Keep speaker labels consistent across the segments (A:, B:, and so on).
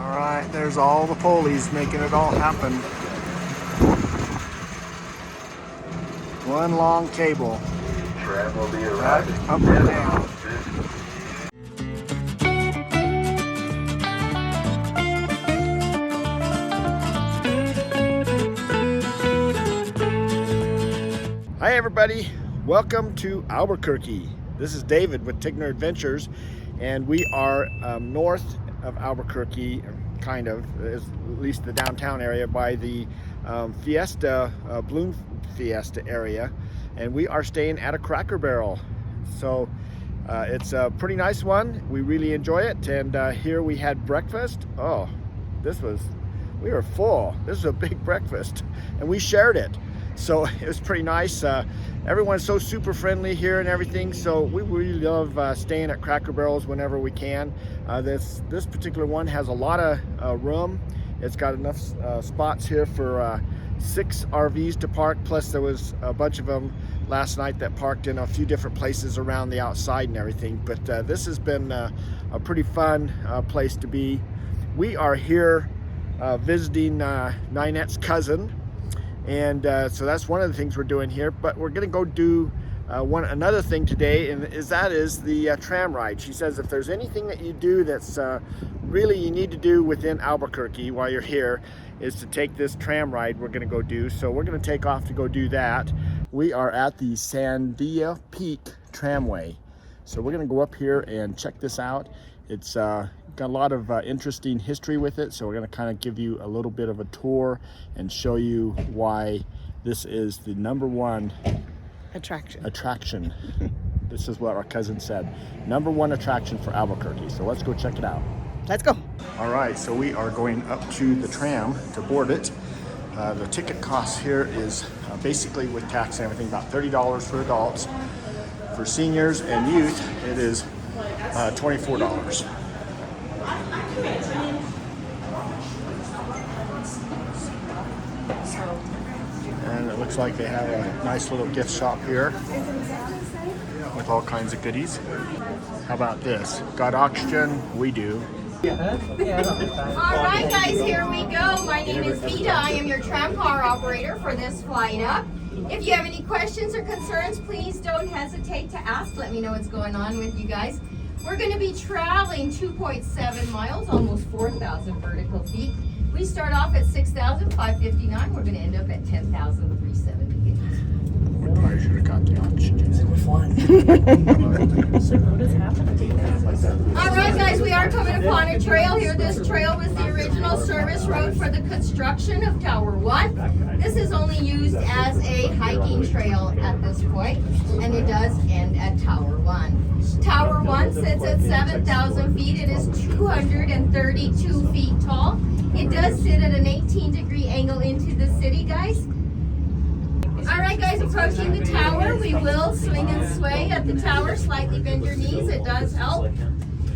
A: All right, there's all the pulleys making it all happen. One long cable.
B: Tram will be arriving.
A: Up and down. Hi everybody, welcome to Albuquerque. This is David with Tigner Adventures, and we are north of Albuquerque, kind of, at least the downtown area, by the Fiesta, Balloon Fiesta area, and we are staying at a Cracker Barrel. So it's a pretty nice one. We really enjoy it, and here we had breakfast. Oh, we were full. This was a big breakfast, and we shared it. So it was pretty nice. Everyone's so super friendly here and everything. So we really love staying at Cracker Barrels whenever we can. This particular one has a lot of room. It's got enough spots here for 6 RVs to park. Plus there was a bunch of them last night that parked in a few different places around the outside and everything. But this has been a pretty fun place to be. We are here visiting Ninette's cousin. And so that's one of the things we're doing here, but we're gonna go do another thing today, and that is the tram ride. She says if there's anything that you do that's really you need to do within Albuquerque while you're here, is to take this tram ride we're gonna go do. So we're gonna take off to go do that. We are at the Sandia Peak Tram Way. So we're gonna go up here and check this out. It's got a lot of interesting history with it, so we're going to kind of give you a little bit of a tour and show you why this is the #1 attraction. This is what our cousin said, #1 attraction for Albuquerque. So let's go check it out.
C: Let's go.
A: All right, so we are going up to the tram to board it. The ticket cost here is basically with tax and everything about $30 for adults. For seniors and youth, it is $24. And it looks like they have a nice little gift shop here with all kinds of goodies. How about this? Got oxygen? We do.
D: All right, guys, here we go. My name is Vita. I am your tram car operator for this flight up. If you have any questions or concerns, please don't hesitate to ask. Let me know what's going on with you guys. We're going to be traveling 2.7 miles, almost 4,000 vertical feet. We start off at 6,559. We're going to end up at 10,378.
A: We probably should have got the oxygen.
C: We're flying.
D: All right, guys, we are coming upon a trail here. This trail was the original service road for the construction of Tower 1. This is only used as a hiking trail at this point, and it does end at Tower 1. Tower 1 sits at 7,000 feet. It is 232 feet tall. It does sit at an 18-degree angle into the city, guys. All right, guys, approaching the tower. We will swing and sway at the tower. Slightly bend your knees. It does help.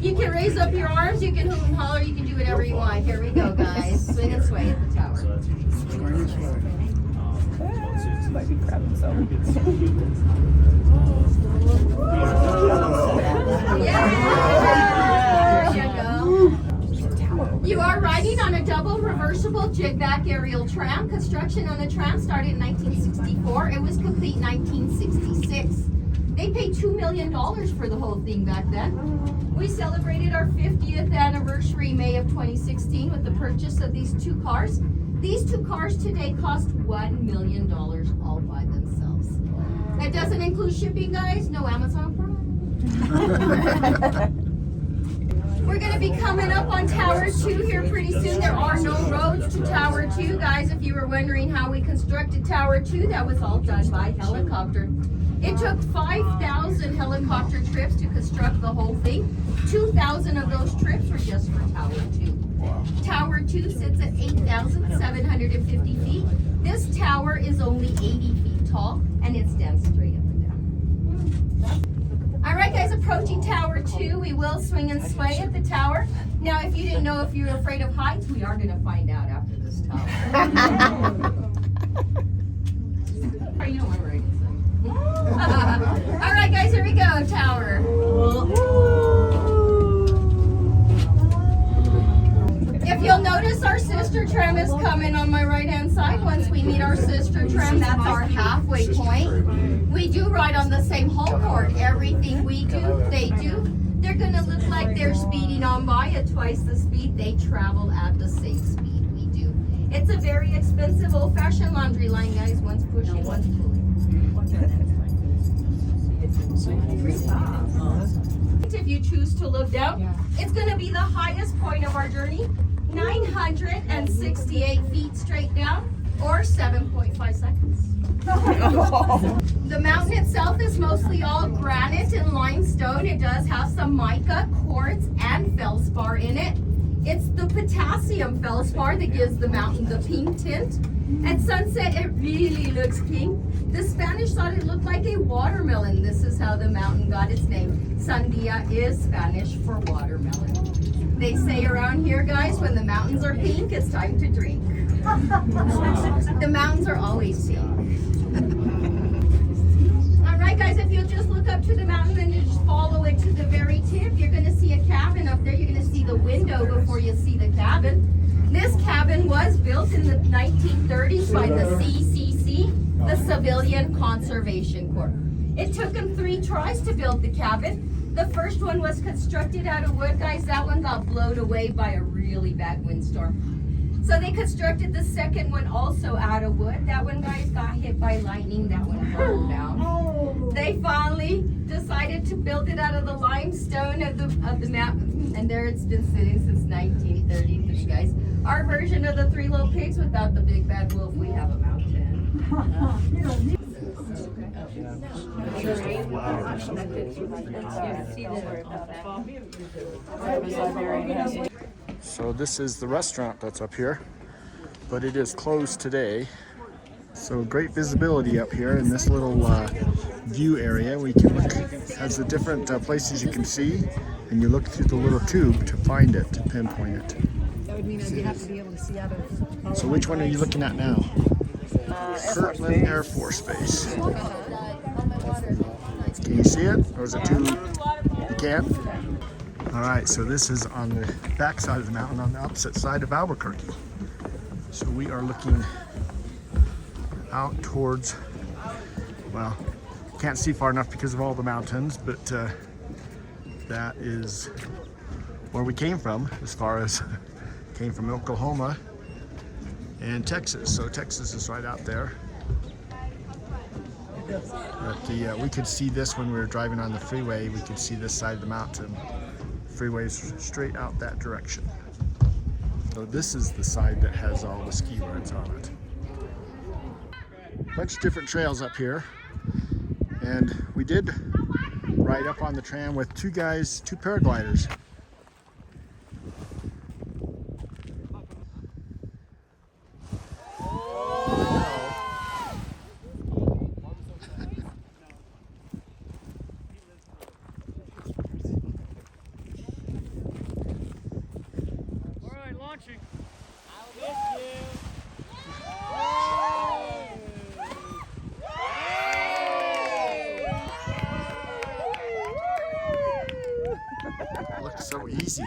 D: You can raise up your arms. You can hoop and holler. You can do whatever you want. Here we go, guys. Swing and sway at the tower.
C: Might be grabbing some.
D: Yeah, there you go. You are riding on a double reversible jig-back aerial tram. Construction on the tram started in 1964. It was complete in 1966. They paid $2 million for the whole thing back then. We celebrated our 50th anniversary May of 2016 with the purchase of these 2 cars. These 2 cars today cost $1 million all by themselves. That doesn't include shipping, guys. No Amazon Prime. We're going to be coming up on Tower 2 here pretty soon. There are no roads to Tower 2, guys. If you were wondering how we constructed Tower 2, that was all done by helicopter. It took 5,000 helicopter trips to construct the whole thing. 2,000 of those trips were just for Tower 2. Wow. Tower 2 sits at 8,750 feet. This tower is only 80 feet tall, and it stands straight up and down. All right, guys, approaching Tower 2. We will swing and sway at the tower. Now, if you didn't know if you were afraid of heights, we are going to find out after this tower. You know I'm ready. All right, guys, here we go, tower. If You'll notice our sister tram is coming on my right hand side. Once we meet our sister tram, that's our halfway point. We do ride on the same hull port. Everything we do, they do. They're gonna look like they're speeding on by at twice the speed. They travel at the same speed we do. It's a very expensive old-fashioned laundry line, guys. One's pushing, one's pulling. If you choose to look down, it's going to be the highest point of our journey, 968 feet straight down, or 7.5 seconds. The mountain itself is mostly all granite and limestone. It does have some mica, quartz, and feldspar in it. It's the potassium feldspar that gives the mountain the pink tint. At sunset, it really looks pink. The Spanish thought it looked like a watermelon. This is how the mountain got its name. Sandia is Spanish for watermelon. They say around here, guys, when the mountains are pink, it's time to drink. The mountains are always pink. All right, guys, if you'll just look up to the mountain and you just follow it to the very tip, you're going to see a cabin up there. You're going to see the window before you see the cabin. This cabin was built in the 1930s by the CCC, the Civilian Conservation Corps. It took them 3 tries to build the cabin. The first one was constructed out of wood, guys. That one got blown away by a really bad windstorm. So they constructed the second one also out of wood. That one, guys, got hit by lightning. That one burned down. They finally decided to build it out of the limestone of the mountain, and there it's been sitting since 1933, guys. Our version of the 3 little pigs without the big bad wolf. We have a mountain.
A: So this is the restaurant that's up here, but it is closed today. So great visibility up here in this little view area. We can look, has the different places you can see, and you look through the little tube to find it, to pinpoint it.
C: That would mean that you have to be able to see out of.
A: So which one are you looking at now? Kirtland Air Force Base. Can you see it, or is it too? You can? All right, so this is on the back side of the mountain, on the opposite side of Albuquerque. So we are looking out towards, well, can't see far enough because of all the mountains, but that is where we came from, as far as came from Oklahoma and Texas. So Texas is right out there. But we could see this when we were driving on the freeway. We could see this side of the mountain. Freeway's straight out that direction. So this is the side that has all the ski lines on it. Bunch of different trails up here, and we did ride up on the tram with 2 guys, 2 paragliders. Looks so easy.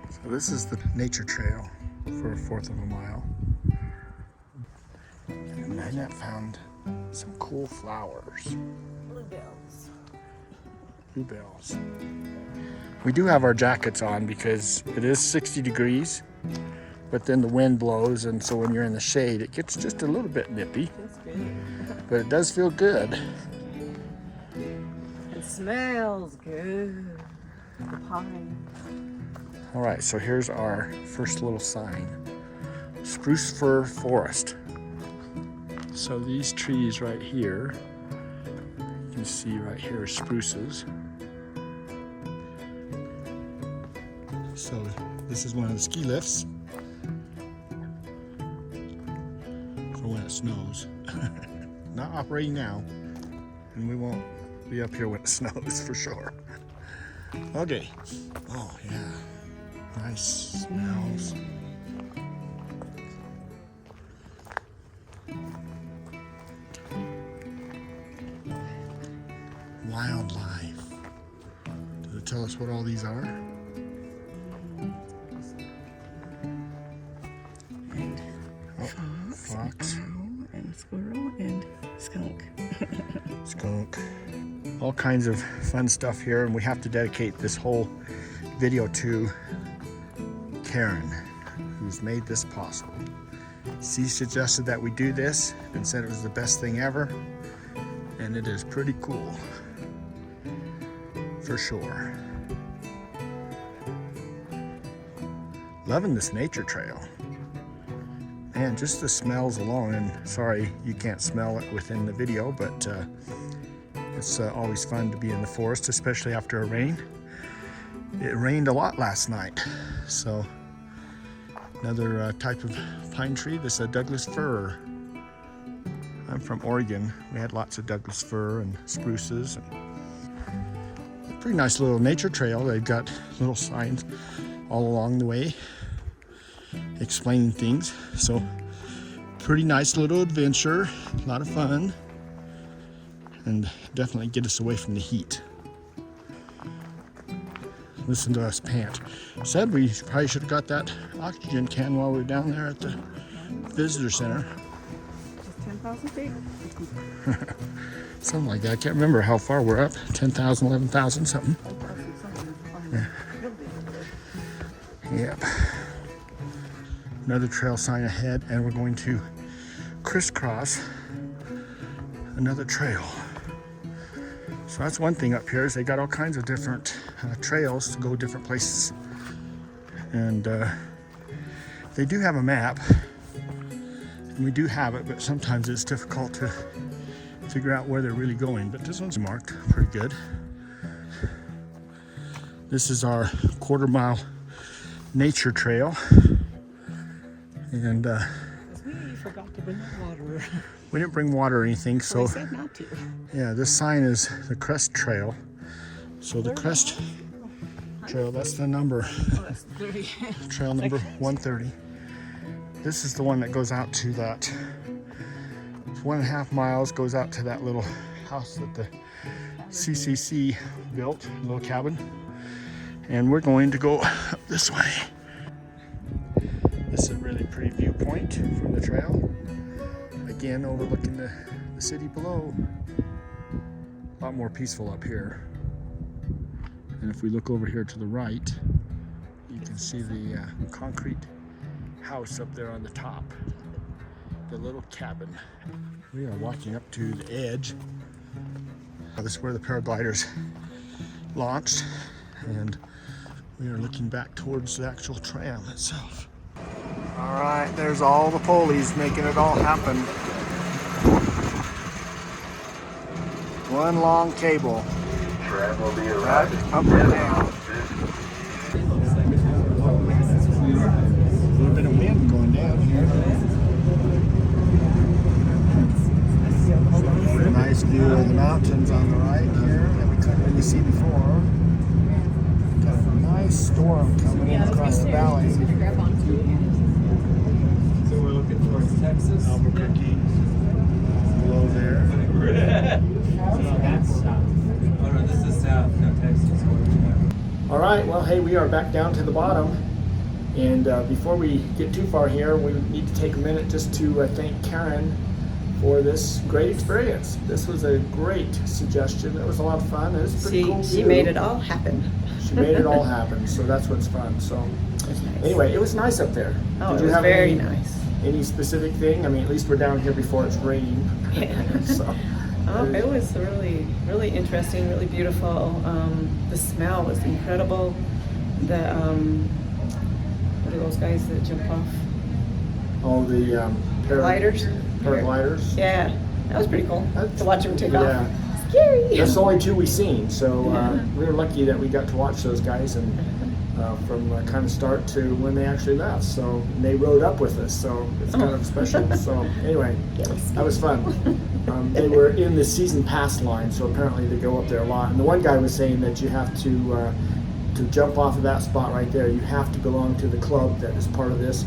A: So this is the nature trail for a 1/4 of a mile. And Ninette found some cool flowers. Bluebells. We do have our jackets on because it is 60 degrees, but then the wind blows, and so when you're in the shade, it gets just a little bit nippy. But it does feel good.
C: It smells good. The pine.
A: All right, so here's our first little sign. Spruce fir forest. So these trees right here, you can see right here are spruces. So this is one of the ski lifts for when it snows. Not operating now, and we won't be up here when it snows for sure. Okay. Oh yeah, nice smells. Wildlife to the tell us what all these are?
C: And
A: Fox.
C: and squirrel and skunk.
A: Skunk. All kinds of fun stuff here, and we have to dedicate this whole video to Karen, who's made this possible. She suggested that we do this and said it was the best thing ever, and it is pretty cool, for sure. Loving this nature trail. Man, just the smells alone, and sorry you can't smell it within the video, but it's always fun to be in the forest, especially after a rain. It rained a lot last night, so another type of pine tree. This is a Douglas fir. I'm from Oregon. We had lots of Douglas fir and spruces. And pretty nice little nature trail. They've got little signs all along the way explaining things. So pretty nice little adventure, a lot of fun, and definitely get us away from the heat. Listen to us pant. Said we probably should have got that oxygen can while we were down there at the visitor center.
C: Just 10,000 feet.
A: Something like that. I can't remember how far we're up. 10,000, 11,000, something. Yeah. Yep. Another trail sign ahead, and we're going to crisscross another trail. So that's one thing up here, is they got all kinds of different trails to go different places. And they do have a map, and we do have it, but sometimes it's difficult to figure out where they're really going. But this one's marked pretty good. This is our quarter-mile nature trail. And
C: We forgot to bring water.
A: we didn't bring water or anything, so
C: I said not to.
A: yeah, this sign is the Crest Trail. So the Crest Trail, that's the number,
C: Oh, that's 30.
A: trail number 130. This is the one that goes out to that, it's 1.5 miles, goes out to that little house that the CCC built, a little cabin. And we're going to go up this way. This is a really pretty viewpoint from the trail. Again, overlooking the city below. A lot more peaceful up here. And if we look over here to the right, you can see the concrete house up there on the top. The little cabin. We are walking up to the edge. This is where the paragliders launched, and we are looking back towards the actual tram itself. All right, there's all the pulleys making it all happen. One long cable.
B: Tram will be arriving.
A: Up and down. A little bit of wind going down here. Nice view of the mountains on the right here that we couldn't really see before. Got a nice storm coming in across the valley.
E: So we're looking towards Texas.
A: Albuquerque below there.
E: Oh no, this is south, no Texas.
A: All right, well, hey, we are back down to the bottom. And before we get too far here, we need to take a minute just to thank Karen for this great experience. This was a great suggestion. It was a lot of fun. It was pretty cool.
C: She
A: too.
C: made it all happen.
A: She made it all happen, so that's what's fun. So
C: Nice.
A: anyway, it was nice up there.
C: Oh,
A: Did
C: it
A: you
C: was
A: have
C: very
A: any,
C: nice.
A: any specific thing? I mean, at least we're down here before it's raining.
C: Yeah.
A: So,
F: It was really, really interesting, really beautiful. The smell was incredible. The what are those guys that jump off?
A: oh, the
F: Gliders.
A: paragliders.
F: Yeah, that was pretty cool
A: That's-
F: to watch them take
A: yeah.
F: off. Scary.
A: That's the only two we seen, so we were lucky that we got to watch those guys, and from kind of start to when they actually left. So and they rode up with us, so it's kind of special. So anyway, that was fun. They were in the season pass line, so apparently they go up there a lot. And the one guy was saying that you have to jump off of that spot right there, you have to belong to the club that is part of this.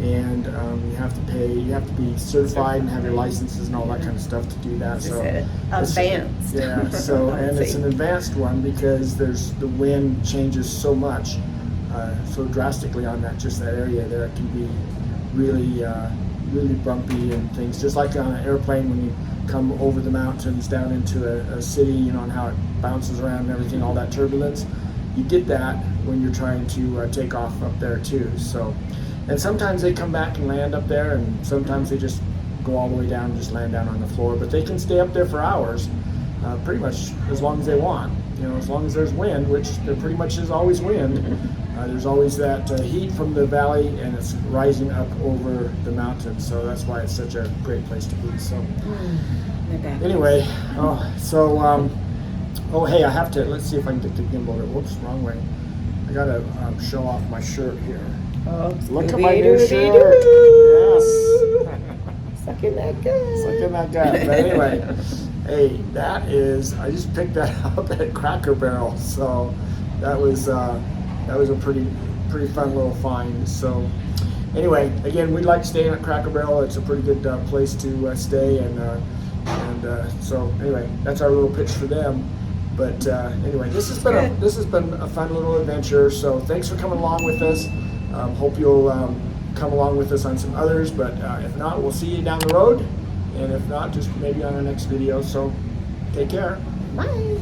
A: and you have to pay. You have to be certified and have your licenses and all that kind of stuff to do that. So
F: It's advanced.
A: yeah. So and it's an advanced one because the wind changes so much, so drastically on that area there. It can be really really bumpy and things. Just like on an airplane when you come over the mountains down into a city, you know, and how it bounces around and everything, all that turbulence. You get that when you're trying to take off up there too. So. And sometimes they come back and land up there, and sometimes they just go all the way down and just land down on the floor. But they can stay up there for hours, pretty much as long as they want. You know, as long as there's wind, which there pretty much is always wind. There's always that heat from the valley, and it's rising up over the mountains. So that's why it's such a great place to be. So anyway, oh hey, I have to. Let's see if I can get the gimbal. Whoops, wrong way. I gotta show off my shirt here.
F: Oh,
A: Look at my new shirt. Yes.
F: Sucking that gut.
A: Sucking that gut. But anyway, hey, I just picked that up at Cracker Barrel. So that was a pretty fun little find. So anyway, again, we like staying at Cracker Barrel. It's a pretty good place to stay. And so anyway, that's our little pitch for them. But anyway, this has been a fun little adventure. So thanks for coming along with us. Hope you'll come along with us on some others, but if not, we'll see you down the road, and if not, just maybe on our next video. So take care.
F: Bye.